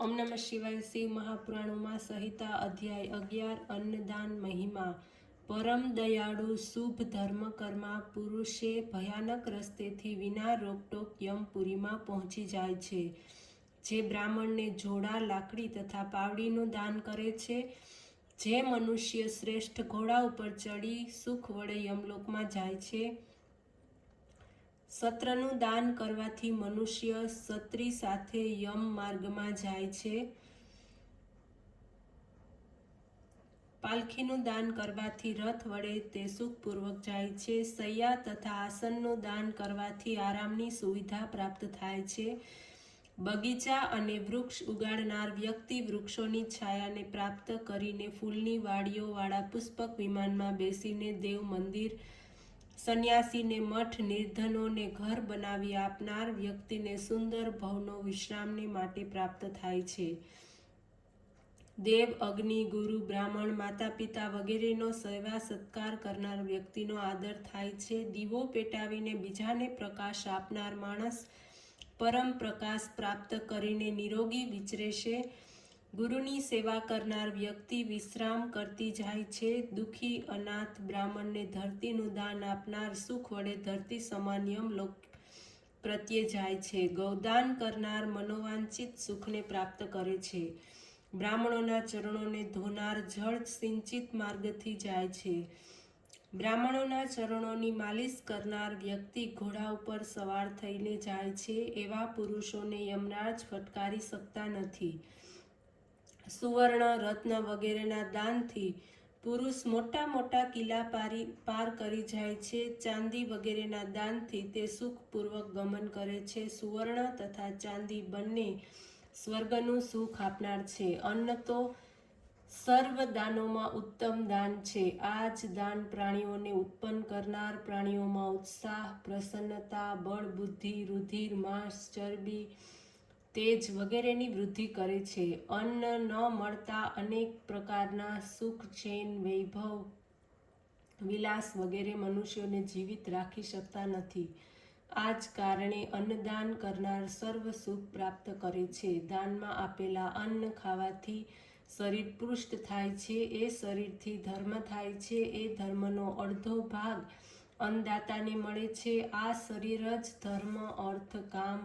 ઓમ નમઃ શિવાય। શિવ મહાપુરાણોમાં સંહિતા અધ્યાય 11 અન્નદાન મહિમા। પરમ દયાળુ શુભ ધર્મ કર્મા પુરુષે ભયાનક રસ્તેથી વિના રોકટોક યમપુરીમાં પહોંચી જાય છે। જે બ્રાહ્મણને જોડા, લાકડી તથા પાવડીનું દાન કરે છે, જે મનુષ્ય શ્રેષ્ઠ ઘોડા ઉપર ચડી સુખ વડે યમલોકમાં જાય છે, સત્રનું દાન કરવાથી મનુષ્ય સત્રી સાથે યમ માર્ગમાં જાય છે, પાલખીનું દાન કરવાથી રથ વડે તે સુખપૂર્વક જાય છે, સૈયા તથા આસનનું દાન કરવાથી આરામની સુવિધા પ્રાપ્ત થાય છે, બગીચા અને વૃક્ષ ઉગાડનાર વ્યક્તિ વૃક્ષોની છાયાને પ્રાપ્ત કરીને ફૂલની વાડીઓ વાળા પુષ્પક વિમાનમાં બેસીને દેવ મંદિર, સંન્યાસીને મઠ, નિર્ધનોને ઘર બનાવી આપનાર વ્યક્તિને સુંદર ભવનો વિશ્રામને માટે પ્રાપ્ત થાય છે, દેવ, અગ્નિ, ગુરુ, બ્રાહ્મણ, માતા પિતા વગેરેનો સેવા સત્કાર કરનાર વ્યક્તિનો આદર થાય છે, દીવો પેટાવીને બીજાને પ્રકાશ આપનાર માણસ પરમ પ્રકાશ પ્રાપ્ત કરીને નિરોગી વિચરે છે, ગુરુની સેવા કરનાર વ્યક્તિ વિશ્રામ કરતી જાય છે, દુઃખી અનાથ બ્રાહ્મણને ધરતીનું દાન આપનાર સુખ વડે ધરતી સમાન યમલોક પ્રત્યે જાય છે, ગૌદાન કરનાર મનોવાંછિત સુખને પ્રાપ્ત કરે છે, બ્રાહ્મણોના ચરણોને ધોનાર જળ સિંચિત માર્ગથી જાય છે, બ્રાહ્મણોના ચરણોની માલિશ કરનાર વ્યક્તિ ઘોડા ઉપર સવાર થઈને જાય છે, એવા પુરુષોને યમરાજ ફટકારી શકતા નથી, સુવર્ણ, રત્ન વગેરેના દાનથી પુરુષ મોટા મોટા કિલ્લા પાર કરી જાય છે, ચાંદી વગેરેના દાનથી તે સુખપૂર્વક ગમન કરે છે, સુવર્ણ તથા ચાંદી બંને સ્વર્ગનું સુખ આપનાર છે, અન્ન તો સર્વ દાનોમાં ઉત્તમ દાન છે, આ જ દાન પ્રાણીઓને ઉત્પન્ન કરનાર, પ્રાણીઓમાં ઉત્સાહ, પ્રસન્નતા, બળ, બુદ્ધિ, રુધિર, માંસ, ચરબી, તેજ વગેરેની વૃદ્ધિ કરે છે, અન્ન ન મળતા અનેક પ્રકારના સુખ, ચૈન, વૈભવ, વિલાસ વગેરે મનુષ્યોને જીવિત રાખી શકતા નથી, આ જ કારણે અન્નદાન કરનાર સર્વ સુખ પ્રાપ્ત કરે છે, દાનમાં આપેલા અન્ન ખાવાથી શરીર પુષ્ટ થાય છે, એ શરીરથી ધર્મ થાય છે, એ ધર્મનો અડધો ભાગ અન્નદાતાને મળે છે, આ શરીર જ ધર્મ, અર્થ, કામ,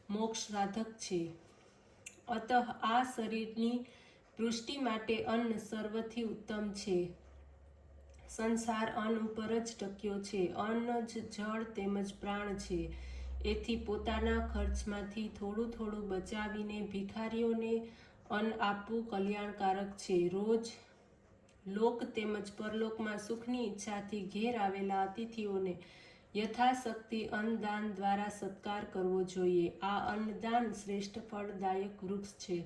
મોક્ષ સાધક છે, અતઃ આ શરીરની પુષ્ટિ માટે અન્ન સર્વથી ઉત્તમ છે, સંસાર અન્ન ઉપર જ ટક્યો છે, અન્ન જ જળ તેમજ પ્રાણ છે, એથી પોતાના ખર્ચમાંથી થોડું થોડું બચાવીને ભિખારીઓને અન્ન આપવું કલ્યાણકારક છે, રોજ લોક તેમજ પરલોકમાં સુખની ઈચ્છાથી ઘેર આવેલા અતિથિઓને યથાશક્તિ અન્નદાન દ્વારા સત્કાર કરવો જોઈએ, આ અન્નદાન શ્રેષ્ઠ ફળદાયક વૃક્ષ છે,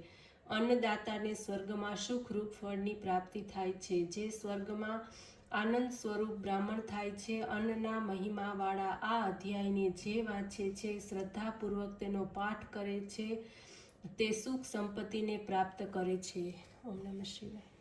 અન્નદાતાને સ્વર્ગમાં સુખરૂપ ફળની પ્રાપ્તિ થાય છે, જે સ્વર્ગમાં આનંદ સ્વરૂપ બ્રાહ્મણ થાય છે, અન્નના મહિમાવાળા આ અધ્યાયને જે વાંચે છે, શ્રદ્ધાપૂર્વક તેનો પાઠ કરે છે, તે સુખ સંપત્તિને પ્રાપ્ત કરે છે। ઓમ નમઃ શિવાય।